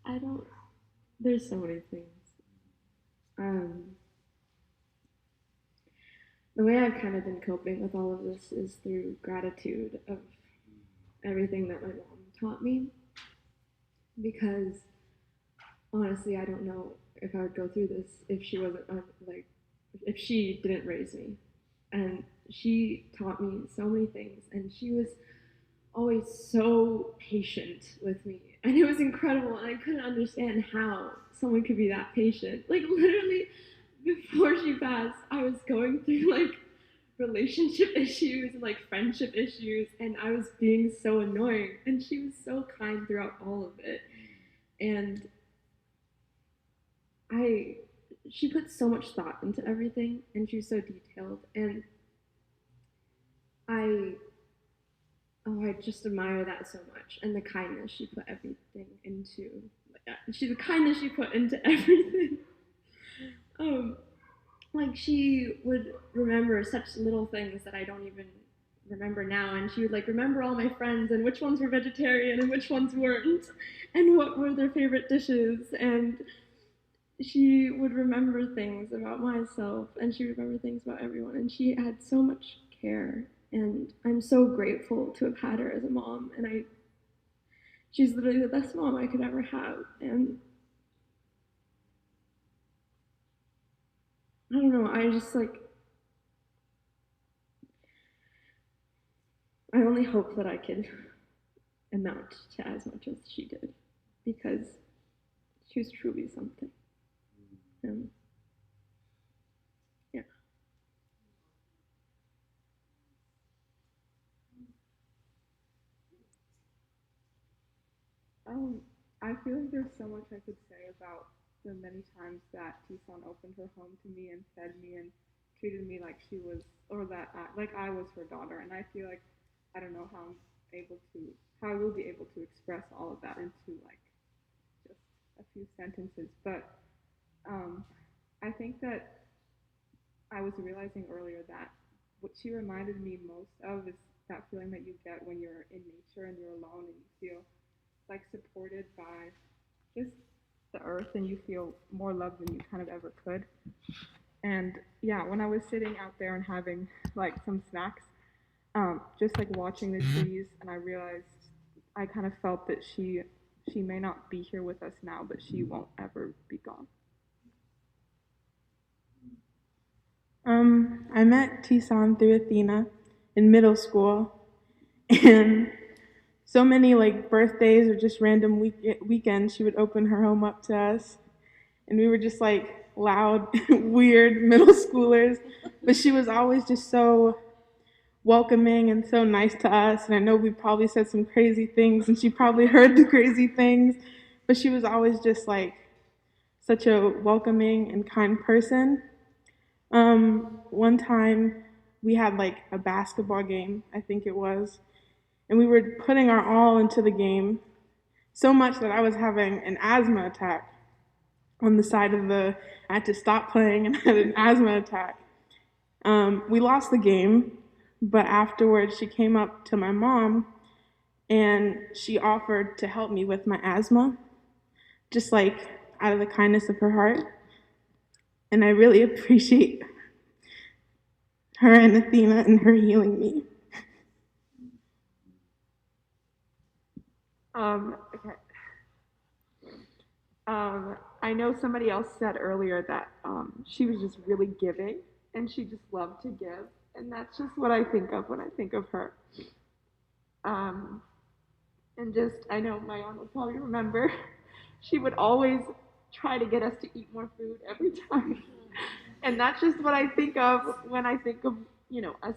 I don't. There's so many things. Um, the way I've kind of been coping with all of this is through gratitude of everything that my mom taught me. Because honestly, I don't know if I would go through this if she wasn't like if she didn't raise me. And she taught me so many things, and she was always so patient with me. And it was incredible, and I couldn't understand how someone could be that patient. Like, literally, before she passed, I was going through, like, relationship issues and, like, friendship issues, and I was being so annoying. And she was so kind throughout all of it. And I, she put so much thought into everything, and she was so detailed. And I I just admire that so much, and the kindness she put everything into. The kindness she put into everything. Um, like she would remember such little things that I don't even remember now, and she would like remember all my friends and which ones were vegetarian and which ones weren't, and what were their favorite dishes, and she would remember things about myself, and she would remember things about everyone, and she had so much care, and I'm so grateful to have had her as a mom, and she's literally the best mom I could ever have. And I don't know, I just like, I only hope that I can amount to as much as she did, because she was truly something. And yeah. Um, I feel like there's so much I could say about the many times that Tison opened her home to me and fed me and treated me like she was, or that like I was her daughter. And I feel like I don't know how I'm able to, how I will be able to express all of that into like just a few sentences. But um, I think that I was realizing earlier that what she reminded me most of is that feeling that you get when you're in nature and you're alone and you feel like supported by just the earth and you feel more loved than you kind of ever could. And yeah, when I was sitting out there and having like some snacks, just like watching the trees, and I realized I kind of felt that she may not be here with us now, but she won't ever be gone. I met Tison through Athena in middle school, and so many like birthdays or just random weekends, she would open her home up to us, and we were just like loud, weird middle schoolers. But she was always just so welcoming and so nice to us. And I know we probably said some crazy things, and she probably heard the crazy things, but she was always just like such a welcoming and kind person. One time we had like a basketball game, I think it was, and we were putting our all into the game so much that I was having an asthma attack on the side of the. I had to stop playing and had an asthma attack. We lost the game, but afterwards she came up to my mom and she offered to help me with my asthma, just like out of the kindness of her heart. And I really appreciate her and Athena and her healing me. Okay. I know somebody else said earlier that she was just really giving and she just loved to give. And that's just what I think of when I think of her. Um, and just, I know my aunt will probably remember, she would always try to get us to eat more food every time. And that's just what I think of when I think of, us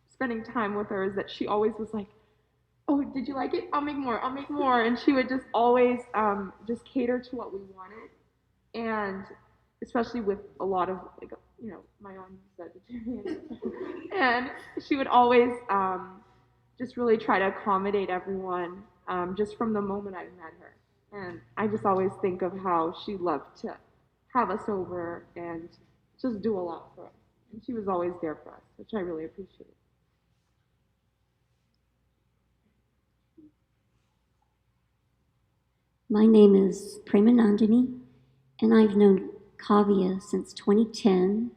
spending time with her, is that she always was like, oh, did you like it? I'll make more. I'll make more. And she would just always just cater to what we wanted. And especially with a lot of, like, my aunt's vegetarian. And she would always just really try to accommodate everyone just from the moment I met her. And I just always think of how she loved to have us over and just do a lot for us. And she was always there for us, which I really appreciate. My name is Premanandini, and I've known Kavya since 2010.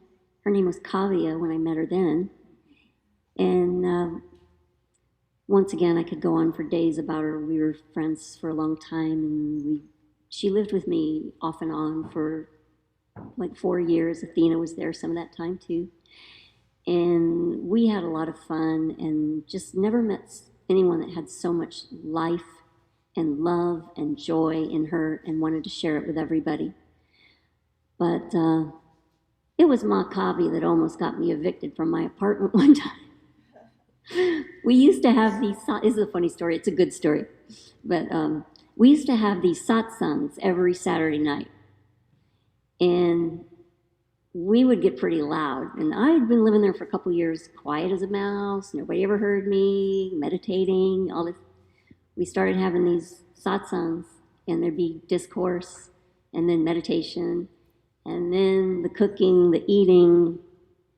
Her name was Kavya when I met her then. And once again, I could go on for days about her. We were friends for a long time, and she lived with me off and on for like 4 years. Athena was there some of that time too. And we had a lot of fun and just never met anyone that had so much life and love and joy in her and wanted to share it with everybody. But it was Ma Kavi that almost got me evicted from my apartment one time. We used to have these, this is a funny story, it's a good story, but we used to have these satsangs every Saturday night. And we would get pretty loud. And I'd been living there for a couple years, quiet as a mouse, nobody ever heard me, meditating, all this. We started having these satsangs, and there'd be discourse, and then meditation, and then the cooking, the eating,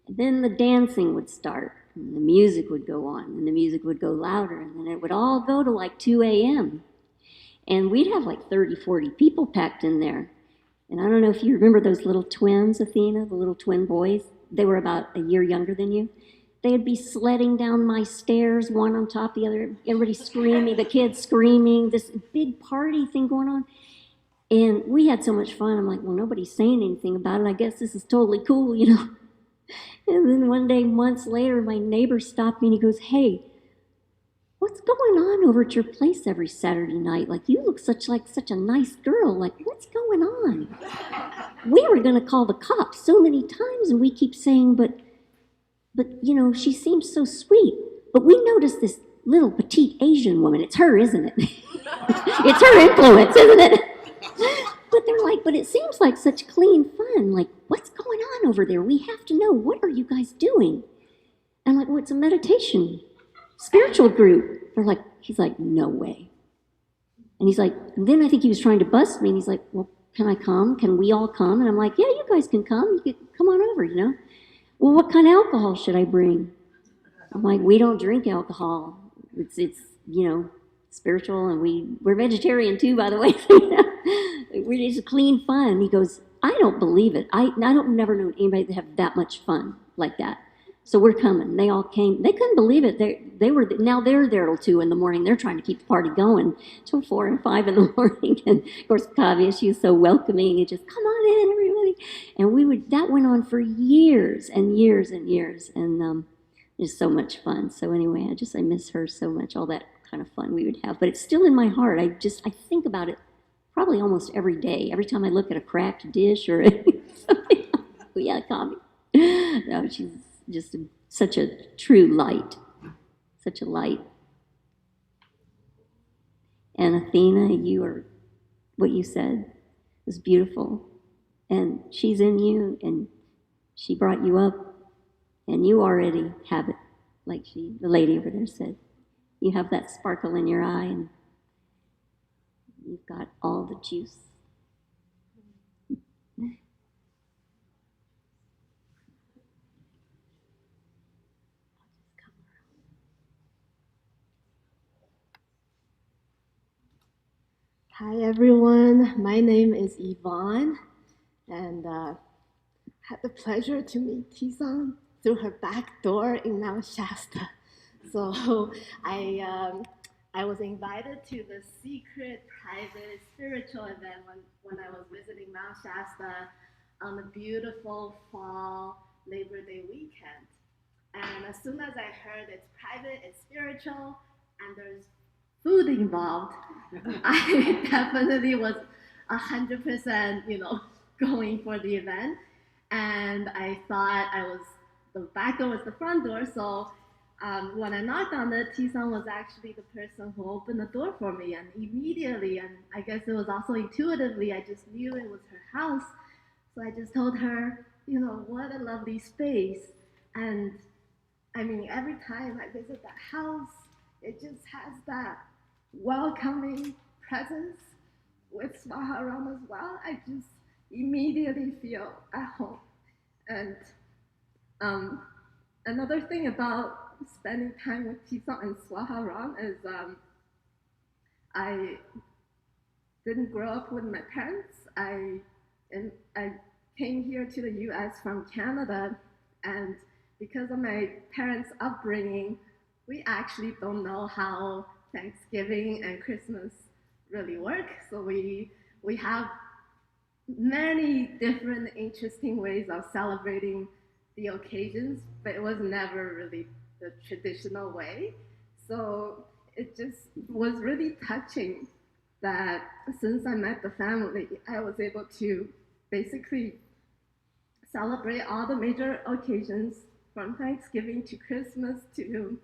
and then the dancing would start, and the music would go on, and the music would go louder, and then it would all go to like 2 a.m. And we'd have like 30, 40 people packed in there. And I don't know if you remember those little twins, Athena, the little twin boys. They were about a year younger than you. They'd be sledding down my stairs, one on top of the other, everybody screaming, the kids screaming, this big party thing going on. And we had so much fun. I'm like, well, nobody's saying anything about it. I guess this is totally cool, you know. And then one day, months later, my neighbor stopped me and he goes, hey, what's going on over at your place every Saturday night? Like, you look such a nice girl. Like, what's going on? We were going to call the cops so many times, and we keep saying, but you know, she seems so sweet. But we noticed this little petite Asian woman. It's her, isn't it? It's her influence, isn't it? But they're like, but it seems like such clean fun. Like, what's going on over there? We have to know. What are you guys doing? And I'm like, well, it's a meditation spiritual group. They're like, he's like, no way. And he's like, and then I think he was trying to bust me, and he's like, well, can I come? Can we all come? And I'm like, yeah, you guys can come. You can come on over, you know. Well, what kind of alcohol should I bring? I'm like, we don't drink alcohol. It's you know, spiritual, and we're vegetarian too, by the way. We're just clean fun. He goes, I don't believe it. I don't never know anybody that have that much fun like that. So we're coming. They all came. They couldn't believe it. They were now they're there till 2 a.m. They're trying to keep the party going till 4 and 5 a.m. And of course, Kavya, she was so welcoming and just come on in, everybody. And that went on for years and years and years, and it was so much fun. So anyway, I miss her so much. All that kind of fun we would have, but it's still in my heart. I think about it probably almost every day. Every time I look at a cracked dish or something. Oh, yeah, Kavya. No, she's just such a true light, such a light. And Athena, what you said was beautiful. And she's in you, and she brought you up, and you already have it, like the lady over there said. You have that sparkle in your eye, and you've got all the juice. Hi everyone, my name is Yvonne, and had the pleasure to meet Tison through her back door in Mount Shasta. So I was invited to the secret, private, spiritual event when I was visiting Mount Shasta on a beautiful fall Labor Day weekend. And as soon as I heard it's private, it's spiritual, and there's food involved, I definitely was 100%, going for the event. And I thought the back door was the front door. So when I knocked on it, Tison was actually the person who opened the door for me. And immediately, and I guess it was also intuitively, I just knew it was her house. So I just told her, what a lovely space. And I mean, every time I visit that house, it just has that welcoming presence with Swaha Ram as well. I just immediately feel at home. And another thing about spending time with Tison and Swaha Ram is didn't grow up with my parents. I came here to the U.S. from Canada, and because of my parents' upbringing, we actually don't know how Thanksgiving and Christmas really work. So we have many different interesting ways of celebrating the occasions, but it was never really the traditional way. So it just was really touching that since I met the family, I was able to basically celebrate all the major occasions from Thanksgiving to Christmas to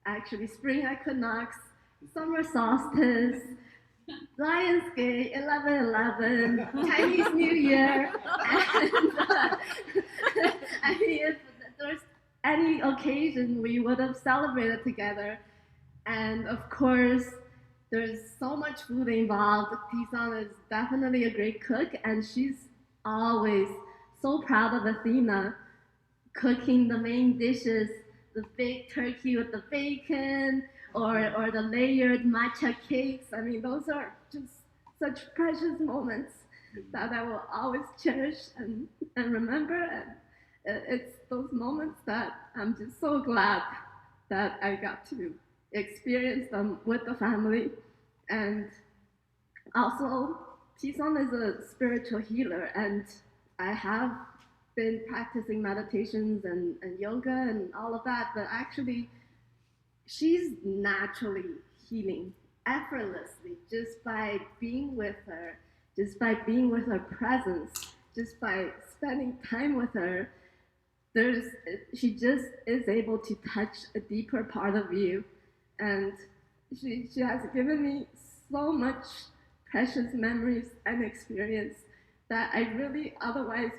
actually spring equinox, summer solstice, Lionsgate, 11/11, Chinese New Year, and I mean, if there's any occasion we would have celebrated together. And of course, there's so much food involved. Tison is definitely a great cook, and she's always so proud of Athena cooking the main dishes, the big turkey with the bacon, or the layered matcha cakes. I mean, those are just such precious moments that I will always cherish and remember. And it's those moments that I'm just so glad that I got to experience them with the family. And also, Tison is a spiritual healer, and I have been practicing meditations and yoga and all of that, but actually, she's naturally healing effortlessly just by being with her, just by being with her presence, just by spending time with her. There's she just is able to touch a deeper part of you, and she has given me so much precious memories and experience that I really otherwise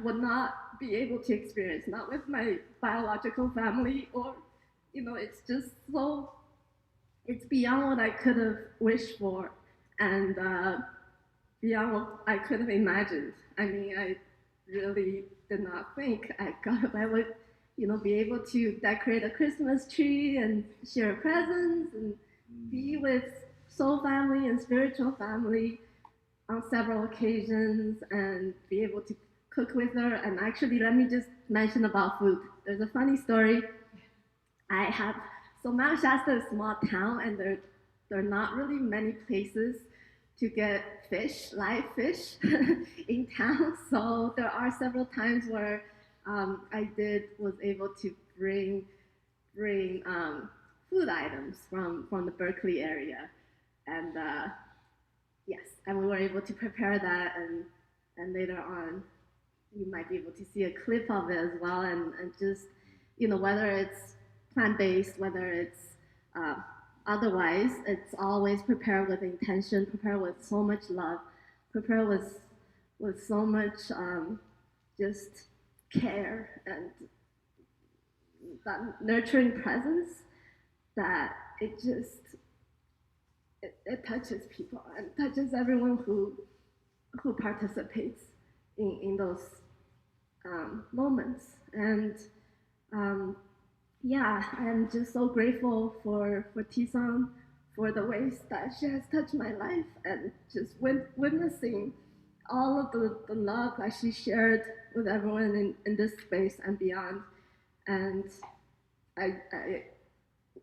would not be able to experience, not with my biological family, or it's just so, it's beyond what I could have wished for, and beyond what I could have imagined. I mean, I really did not think I would, be able to decorate a Christmas tree and share presents and be with soul family and spiritual family on several occasions and be able to cook with her. And actually, let me just mention about food. There's a funny story. I have so Mount Shasta is a small town, and there are not really many places to get fish, live fish, in town. So there are several times where I was able to bring food items from the Berkeley area, and yes, and we were able to prepare that, and later on, you might be able to see a clip of it as well, and just whether it's plant-based, whether it's uh, otherwise, it's always prepared with intention, prepared with so much love, prepared with so much just care and that nurturing presence that it touches people and touches everyone who participates in those moments. And yeah, I'm just so grateful for Tison, for the ways that she has touched my life, and just witnessing all of the love that she shared with everyone in this space and beyond. And I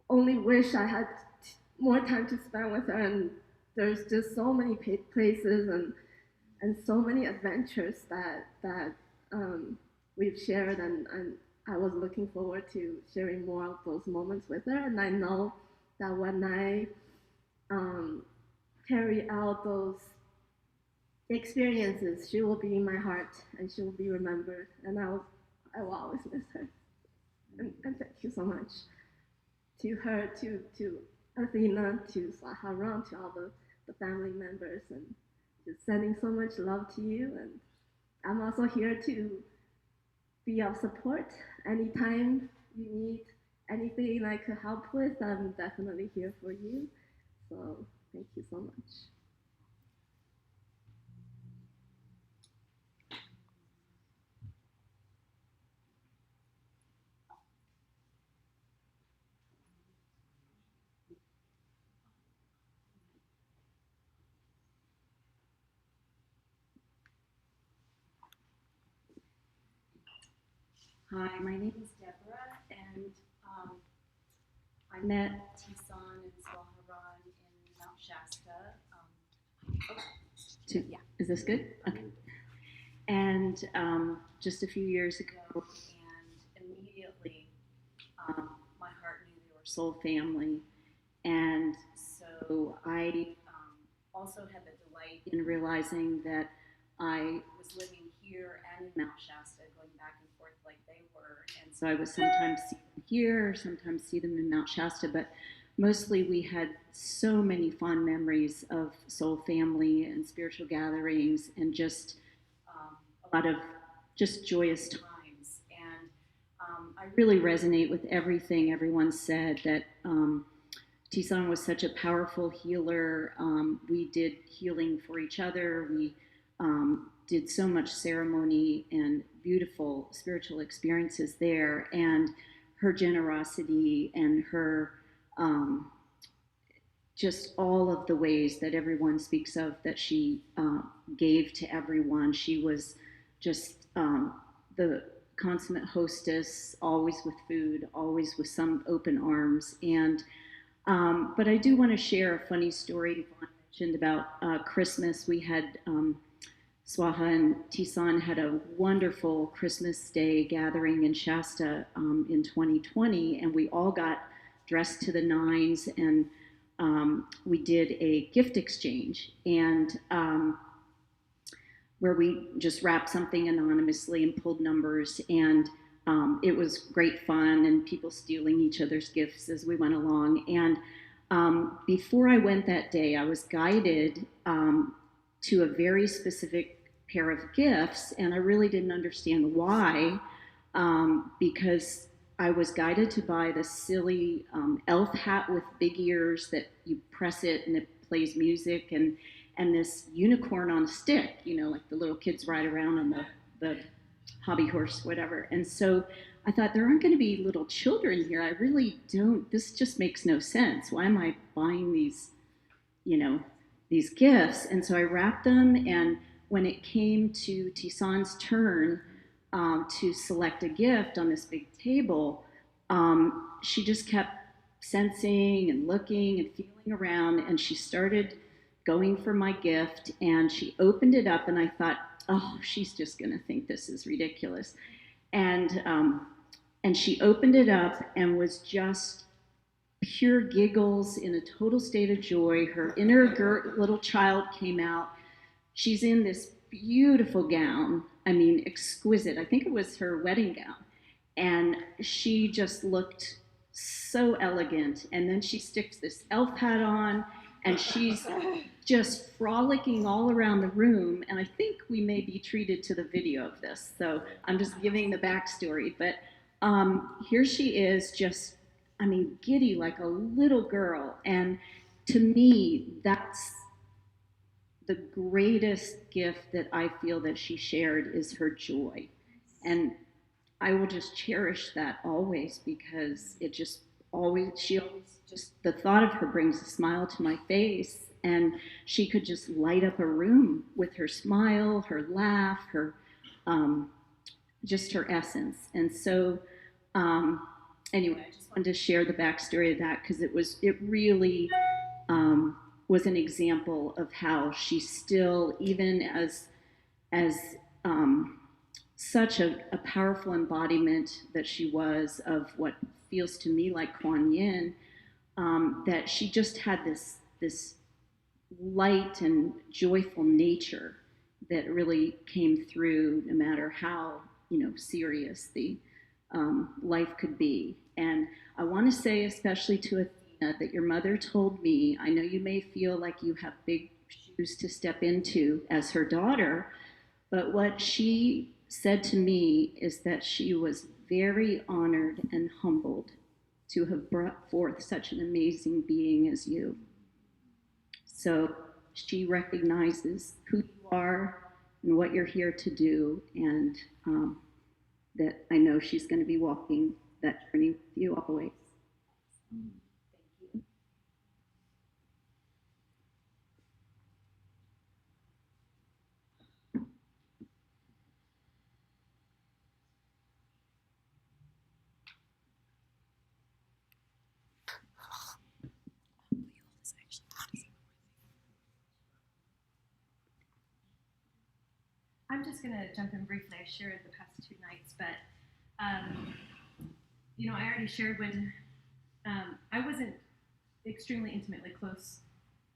only wish I had more time to spend with her. And there's just so many places and so many adventures that we've shared, and I was looking forward to sharing more of those moments with her. And I know that when I carry out those experiences, she will be in my heart and she will be remembered, and I will always miss her. And thank you so much to her, to Athena, to Saharan, to all the family members, and just sending so much love to you. And I'm also here to be of support anytime you need anything I could help with. I'm definitely here for you. So thank you so much. Hi, my name is Deborah, and I met Tison and Swaharan in Mount Shasta. Is this good? Okay. And just a few years ago, and immediately my heart knew they were soul family. And so I also had the delight in realizing that I was living here and in Mount Shasta, going back and forth like they were. And so I would sometimes see them here, sometimes see them in Mount Shasta, but mostly we had so many fond memories of soul family and spiritual gatherings and just a lot of just joyous times. And I really resonate with everything everyone said that Tison was such a powerful healer. We did healing for each other. We did so much ceremony and beautiful spiritual experiences there. And her generosity and her just all of the ways that everyone speaks of that she gave to everyone. She was just the consummate hostess, always with food, always with some open arms. And but I do want to share a funny story Yvonne mentioned about Christmas. We had Swaha and Tison had a wonderful Christmas Day gathering in Shasta in 2020, and we all got dressed to the nines, and we did a gift exchange, and where we just wrapped something anonymously and pulled numbers, and it was great fun, and people stealing each other's gifts as we went along. And before I went that day, I was guided to a very specific pair of gifts, and I really didn't understand why, because I was guided to buy this silly elf hat with big ears that you press it and it plays music, and this unicorn on a stick, you know, like the little kids ride around on the hobby horse, whatever. And so I thought, there aren't going to be little children here. I really don't, this just makes no sense. Why am I buying these, you know, these gifts? And so I wrapped them, and when it came to Tison's turn to select a gift on this big table, she just kept sensing and looking and feeling around, and she started going for my gift, and she opened it up, and I thought, oh, she's just going to think this is ridiculous. And she opened it up and was just pure giggles in a total state of joy. Her inner little child came out. She's in this beautiful gown. I mean, exquisite. I think it was her wedding gown. And she just looked so elegant. And then she sticks this elf hat on, and she's just frolicking all around the room. And I think we may be treated to the video of this. So I'm just giving the backstory. But here she is, just, I mean, giddy like a little girl. And to me, that's the greatest gift that I feel that she shared, is her joy. And I will just cherish that always, because it just she always just, the thought of her brings a smile to my face, and she could just light up a room with her smile, her laugh, her, just her essence. And so, anyway, I just wanted to share the backstory of that, because it really was an example of how she still, even as such a powerful embodiment that she was of what feels to me like Kuan Yin, that she just had this light and joyful nature that really came through, no matter how, you know, serious the life could be. And I want to say, especially to Athena, that your mother told me, I know you may feel like you have big shoes to step into as her daughter, but what she said to me is that she was very honored and humbled to have brought forth such an amazing being as you. So she recognizes who you are and what you're here to do, and that I know she's going to be walking that journey with you always. Thank you. I'm just going to jump in briefly. I shared the past 2 nights, but I already shared when I wasn't extremely intimately close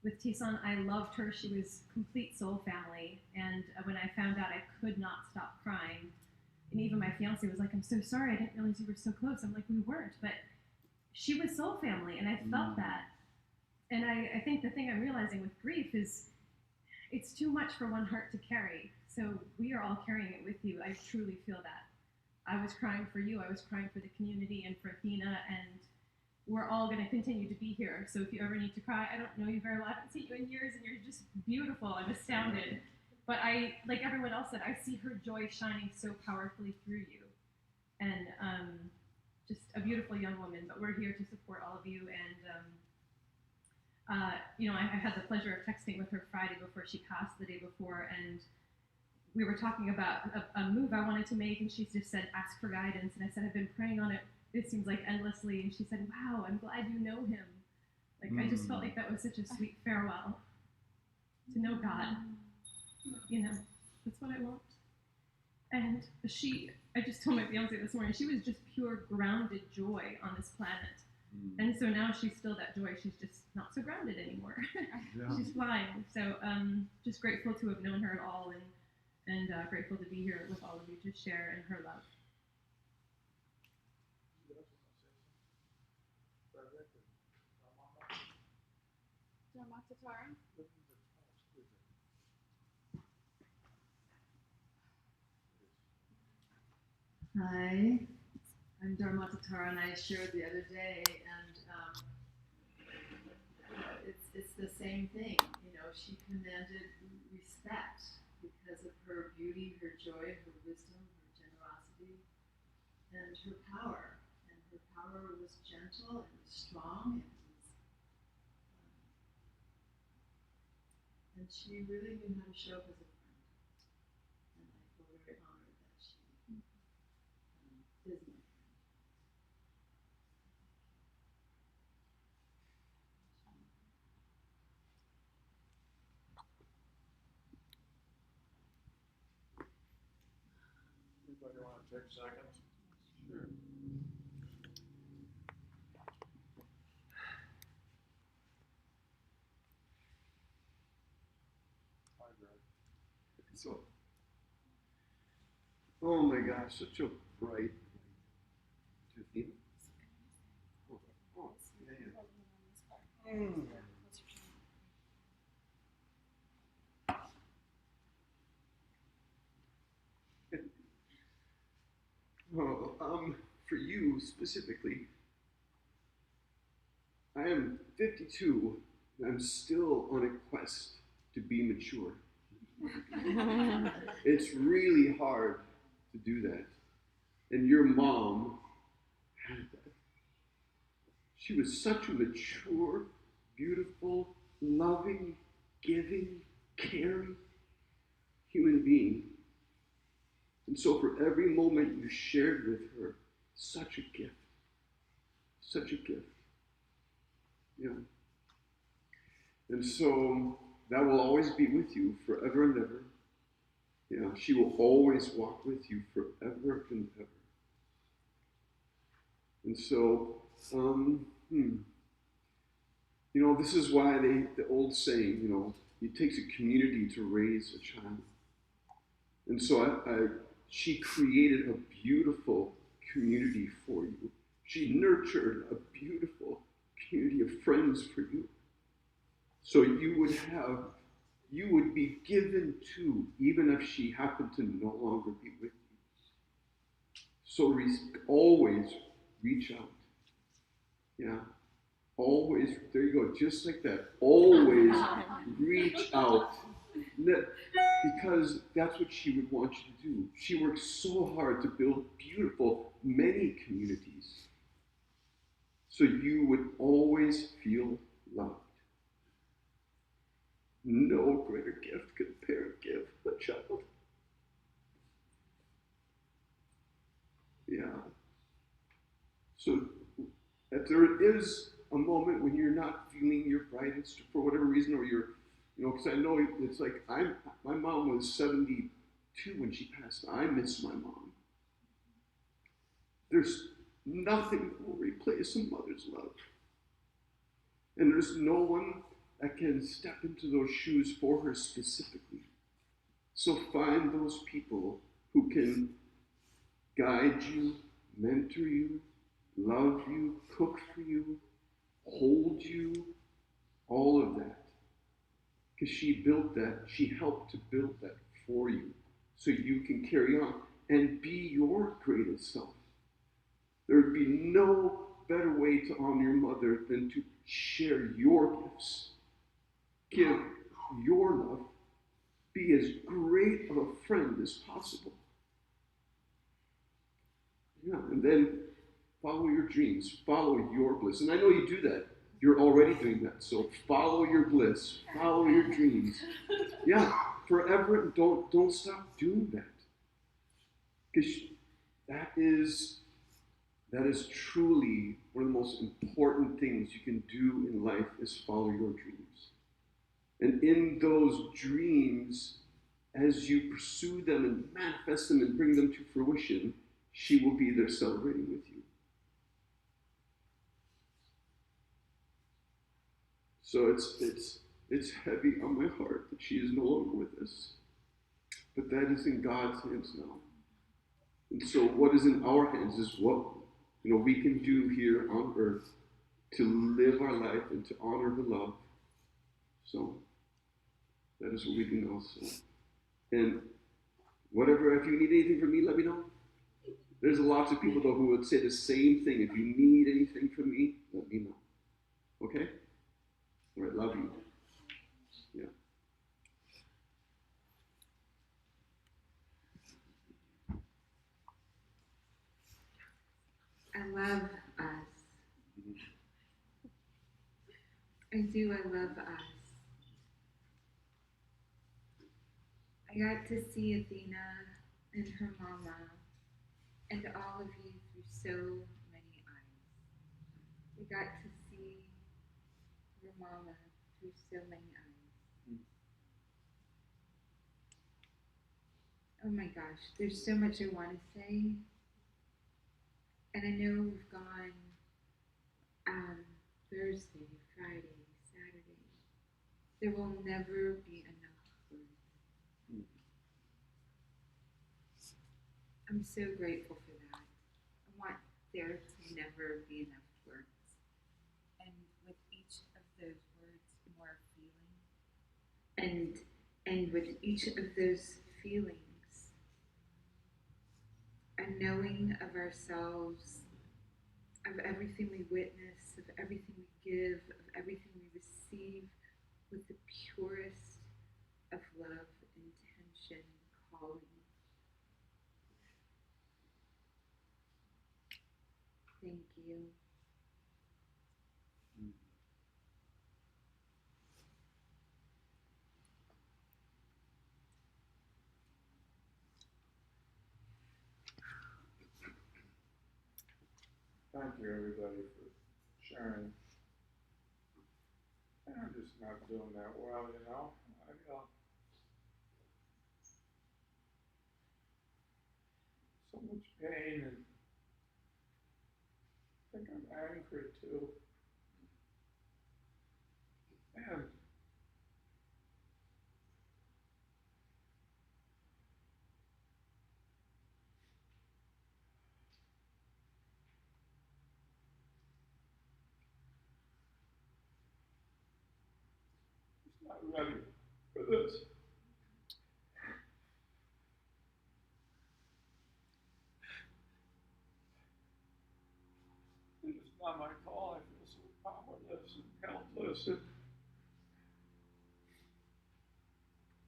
with Tison. I loved her. She was complete soul family. And when I found out, I could not stop crying. And even my fiance was like, "I'm so sorry. I didn't realize you were so close." I'm like, "We weren't." But she was soul family, and I felt that. And I think the thing I'm realizing with grief is it's too much for one heart to carry. So we are all carrying it with you. I truly feel that. I was crying for you. I was crying for the community and for Athena, and we're all going to continue to be here. So if you ever need to cry, I don't know you very well. I haven't seen you in years, and you're just beautiful. I'm astounded. But like everyone else said, I see her joy shining so powerfully through you. And just a beautiful young woman. But we're here to support all of you. And, I had the pleasure of texting with her Friday before she passed, the day before, and we were talking about a move I wanted to make, and she just said, "Ask for guidance." And I said, "I've been praying on it, it seems like endlessly." And she said, "Wow, I'm glad you know him." Like, I just felt like that was such a sweet farewell to know God. That's what I want. And I just told my fiance this morning, she was just pure grounded joy on this planet. And so now she's still that joy. She's just not so grounded anymore. Yeah. She's flying. So just grateful to have known her at all, and grateful to be here with all of you to share in her love. Hi, I'm Dharmata Tara, and I shared the other day, and it's the same thing. She commanded respect because of her beauty, her joy, her wisdom, her generosity, and her power. And her power was gentle and was strong, and she really knew how to show up as a friend. And I feel very honored that she is my friend. Anybody want to take seconds? Sure. Hi, Greg. So, oh my gosh, such a bright Athena. Oh, yeah. Well, for you specifically, I am 52 and I'm still on a quest to be mature. It's really hard to do that. And your mom had that. She was such a mature, beautiful, loving, giving, caring human being. And so for every moment you shared with her, such a gift. Such a gift. Yeah. And so that will always be with you forever and ever. Yeah, she will always walk with you forever and ever. And so, this is why the old saying, it takes a community to raise a child. And so she created a beautiful community for you. She nurtured a beautiful community of friends for you. So you would be given to, even if she happened to no longer be with you. So always reach out. Yeah. Always, there you go, just like that. Always reach out. Because that's what she would want you to do. She worked so hard to build beautiful, many communities. So you would always feel loved. No greater gift could a parent give a child. Yeah. So if there is a moment when you're not feeling your brightest for whatever reason, or you're, because I know it's like my mom was 72 too when she passed. I miss my mom. There's nothing that will replace a mother's love. And there's no one that can step into those shoes for her specifically. So find those people who can guide you, mentor you, love you, cook for you, hold you, all of that. Because she built that, she helped to build that for you so you can carry on and be your greatest self. There would be no better way to honor your mother than to share your gifts, give your love, be as great of a friend as possible. Yeah, and then follow your dreams, follow your bliss. And I know you do that. You're already doing that. So follow your bliss, follow your dreams. Yeah, forever. Don't stop doing that. Because that is truly one of the most important things you can do in life is follow your dreams. And in those dreams, as you pursue them and manifest them and bring them to fruition, she will be there celebrating with you. So it's heavy on my heart that she is no longer with us. But that is in God's hands now. And so what is in our hands is what we can do here on earth to live our life and to honor her love. So that is what we do now. So, and whatever, if you need anything from me, let me know. There's lots of people though who would say the same thing. If you need anything from me, let me know. Okay? All right, love you. Yeah. I love us. I do, I love us. I got to see Athena and her mama and all of you through so many eyes. We got to see your mama through so many eyes. Oh my gosh, there's so much I want to say. And I know we've gone Thursday, Friday, Saturday. There will never be enough words. I'm so grateful for that. I want there to never be enough words. And with each of those words, more feeling. And with each of those feelings, a knowing of ourselves, of everything we witness, of everything we give, of everything we receive, with the purest of love, intention, calling. Thank you. Thank you, everybody, for sharing. I'm just not doing that well, I got so much pain, and I think I'm angry too. And I'm not ready for this. It's not my call. I feel so powerless and helpless.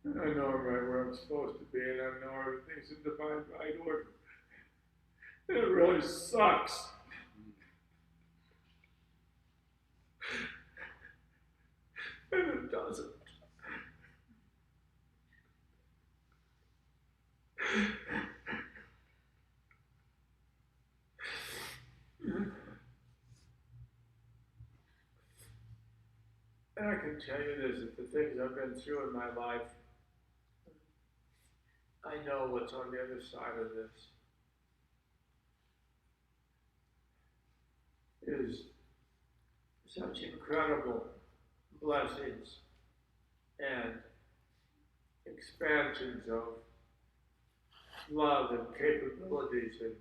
And I know I'm right where I'm supposed to be, and I know everything's in divine right order. And it really sucks. And it doesn't. And I can tell you this, that the things I've been through in my life, I know what's on the other side of this is such incredible blessings and expansions of love and capabilities and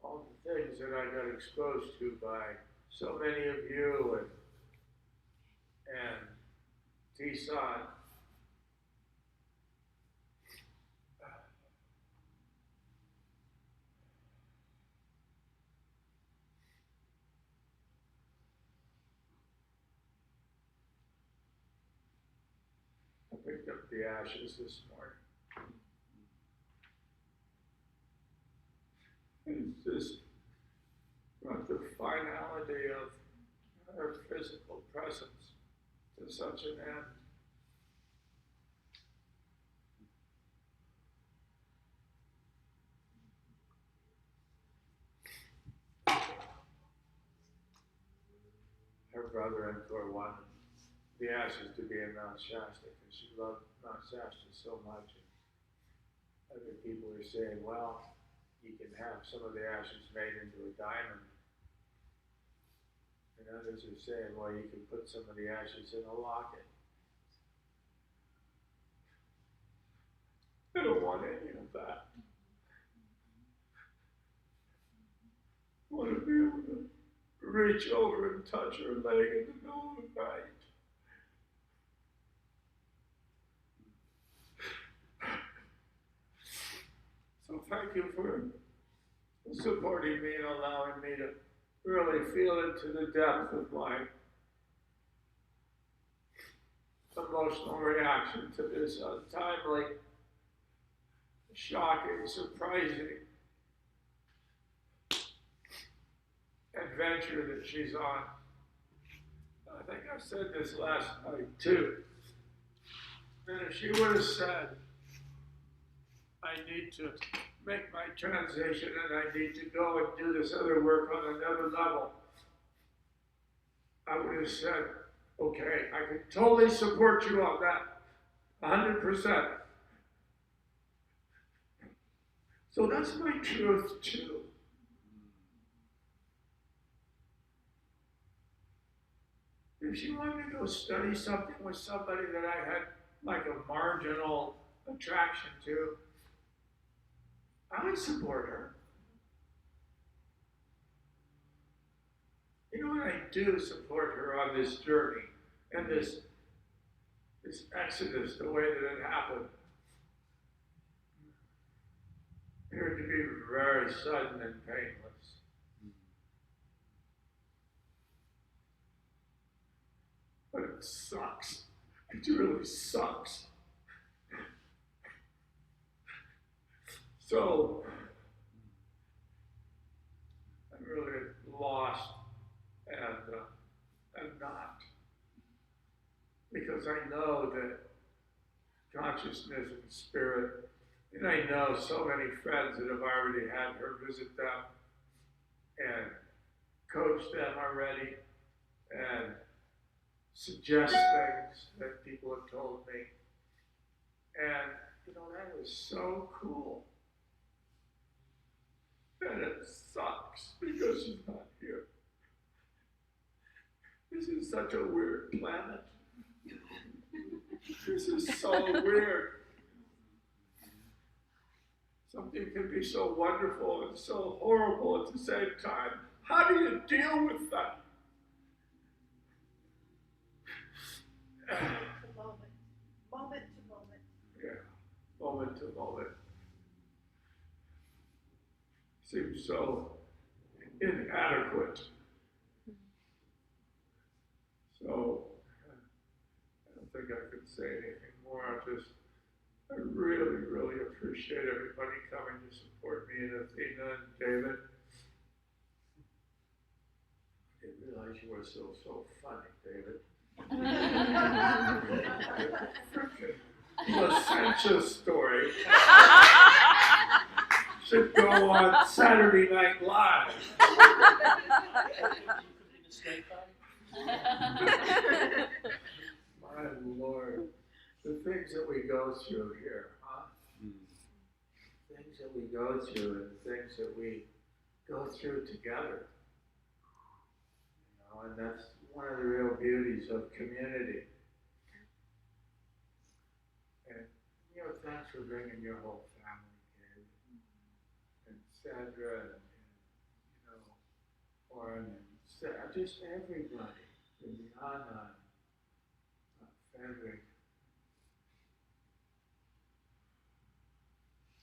all the things that I got exposed to by so many of you and Tison. I picked up the ashes this morning. It's just brought the finality of her physical presence to such an end. Her brother-in-law wanted the ashes to be in Mount Shasta because she loved Mount Shasta so much. And other people are saying, well, you can have some of the ashes made into a diamond. And others are saying, well, you can put some of the ashes in a locket. I don't want any of that. I want to be able to reach over and touch her leg in the middle of the night. So thank you for supporting me and allowing me to really feel into the depth of my emotional reaction to this untimely, shocking, surprising adventure that she's on. I think I said this last night too. And if she would have said, I need to make my transition and I need to go and do this other work on another level, I would have said, okay, I can totally support you on that, 100%. So that's my truth too. If she wanted to go study something with somebody that I had like a marginal attraction to, I would support her. You know what? I do support her on this journey and this exodus, the way that it happened. It had to be very sudden and painless. But it sucks. It really sucks. So, I'm really lost and not. Because I know that consciousness and spirit, and I know so many friends that have already had her visit them and coach them already and suggest things that people have told me. And, you know, that was so cool. And it sucks because she's not here. This is such a weird planet. This is so weird. Something can be so wonderful and so horrible at the same time. How do you deal with that? Moment to moment. Yeah, moment to moment. Seems so inadequate. So, I don't think I could say anything more. I really, really appreciate everybody coming to support me and Athena and David. I didn't realize you were so funny, David. The census story should go on Saturday Night Live. My Lord, the things that we go through here, huh? that we go through and things that we go through together. And that's one of the real beauties of community. And, thanks for bringing your whole family, Gabe, and Sandra, and Warren, and just everybody, and Diana, Frederick,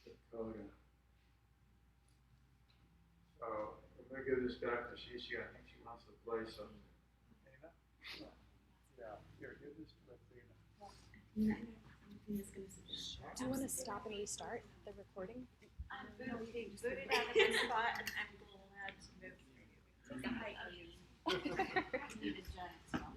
Dakota. So, I'm going to give this back to Shishi. I think she wants to play something. Athena? Yeah, here, give this to Athena. Do you want to stop and restart the recording? No, we can just put it on the spot and I'm glad to move for you. Take a hike. Need a giant spotlight.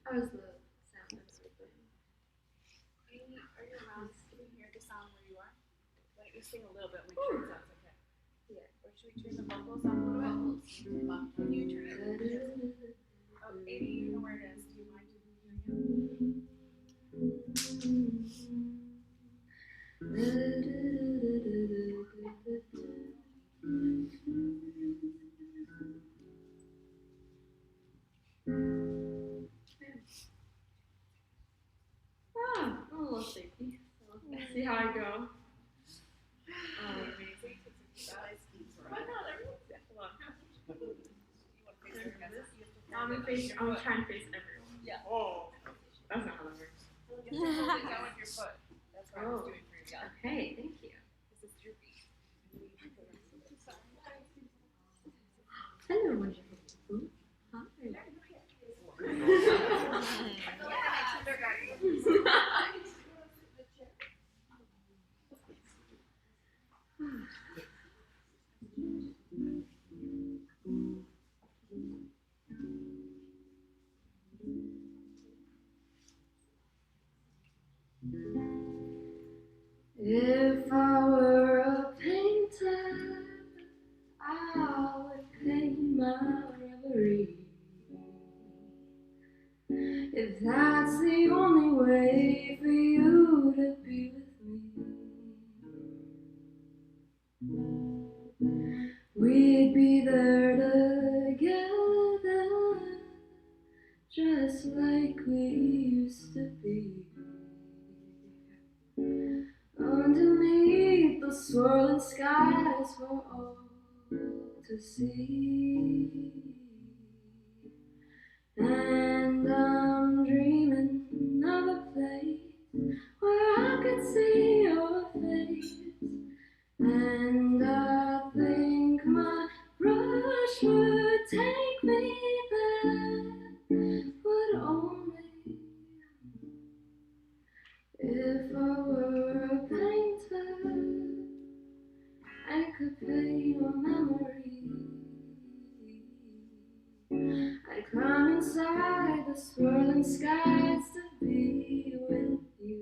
How is the sound and everything? Amy, are you around? Can you hear the sound where you are? Why don't you sing a little bit, make sure it sounds okay. Yeah. Or should we turn the vocals up a little bit? Can you turn it? Oh, Amy, you know where it is. Do you mind doing I'm a little shaky, so let's see how I go. I'm trying to face everyone. Yeah. Oh, that's not how that works. You have to hold it down with your foot. That's what I was doing for you. Yeah. Okay, thank you. This is your beat. Hello, wonderful people. Hi. If I were a painter, I would paint my reverie. If that's the only way for you to be with me, we'd be there together, just like we used to be. Underneath the swirling skies for all to see. And I'm dreaming of a place where I could see your face. And I think my brush would take me there, but only if I were a painter. I could paint a memory. I'd climb inside the swirling skies to be with you.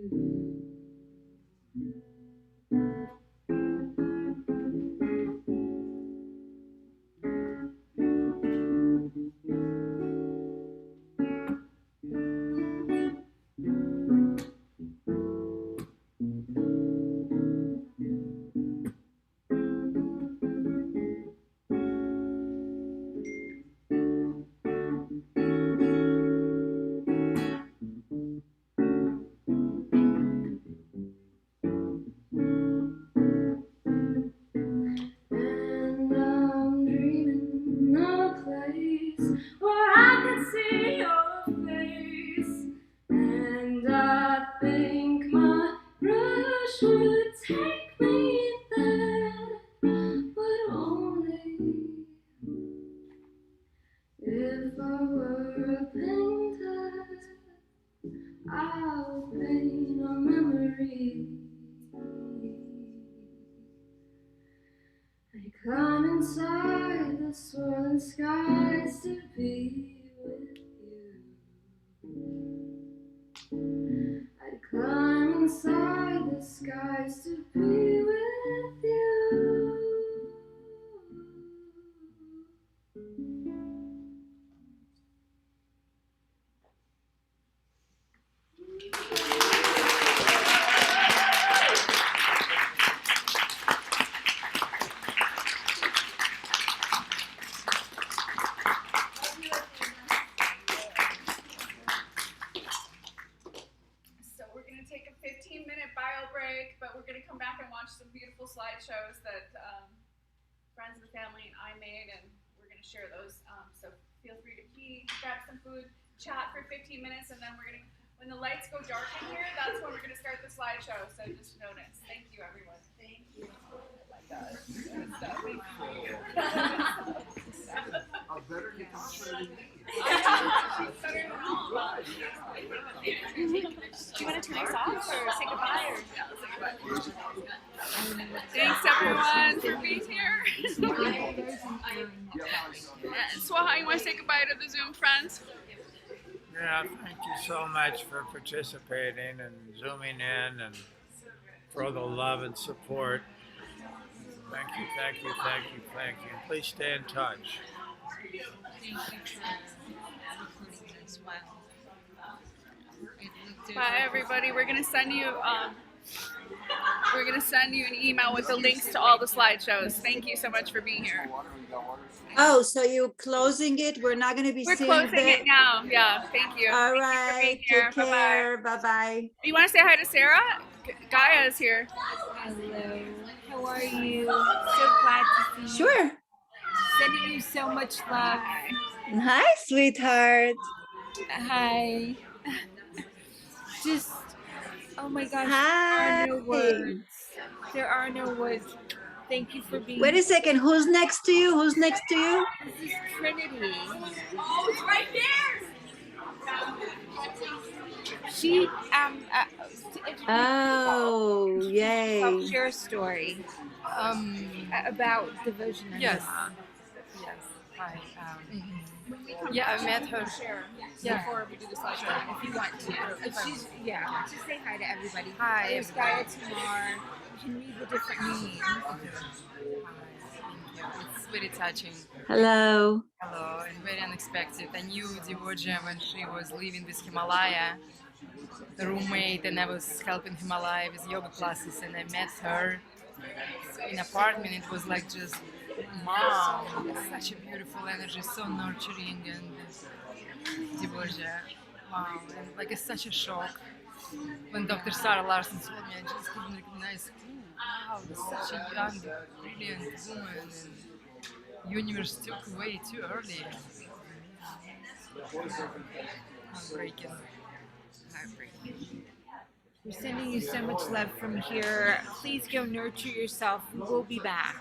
Inside the swirling skies to be with you. I'd climb inside the share those. So feel free to pee, grab some food, chat for 15 minutes, and then when the lights go dark in here, that's when we're gonna start the slideshow. So just notice. Thank you, everyone. Thank you. Oh my gosh. Good stuff. Thank you. A better guitar player than me. Do you want to turn us off or say goodbye? Thanks everyone for being here. Swaha, you want to say goodbye to the Zoom friends? Yeah, thank you so much for participating and zooming in and for all the love and support. Thank you, thank you, thank you, thank you. Please stay in touch. Bye everybody. We're gonna send you an email with the links to all the slideshows. Thank you so much for being here. Oh, so you're closing it? We're not going to be We're seeing closing it now. Yeah, thank you. All Thank right. you for being here. Take care. Bye-bye. You want to say hi to Sarah? Gaia is here. Hello. How are you? So glad to see you. Sure. Sending you so much love. Hi, sweetheart. Hi. Just, oh my gosh, Hi. there are no words. There are no words. Thank you for being Wait a second. Who's next to you? Who's next to you? This is Trinity. Oh, it's right there. She Oh, yay. share a story about devotion. Yes. Yes. Hi. Yeah, I met her. Yeah. Before we do the slideshow, If you want to. She's, just say hi to everybody. Hi, There's Gaia Tamar. You can read the different names. Hi, thank you. It's very touching. Hello. Hello, and very unexpected. I knew Divoja when she was living with Himalaya, a roommate, and I was helping Himalaya with yoga classes, and I met her in an apartment. It was like just, wow, such a beautiful energy, so nurturing, and Divoja, wow, and like it's such a shock. When Dr. Sarah Larson told me, I just couldn't recognize who. Wow, such a young, brilliant woman, and universe took away too early. Heartbreaking. Heartbreaking. We're sending you so much love from here. Please go nurture yourself. We'll be back.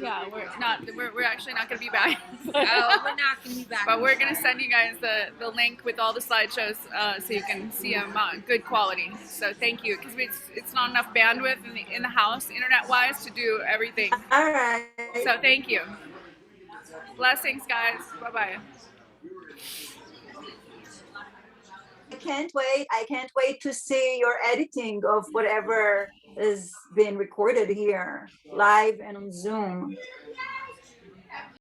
Yeah, we're actually not going to be back. We're not going to be back. But we're going to send you guys the link with all the slideshows so you can see them good quality. So thank you, because it's not enough bandwidth in the house, internet-wise, to do everything. All right. So thank you. Blessings, guys. Bye-bye. I can't wait to see your editing of whatever is being recorded here, live and on Zoom.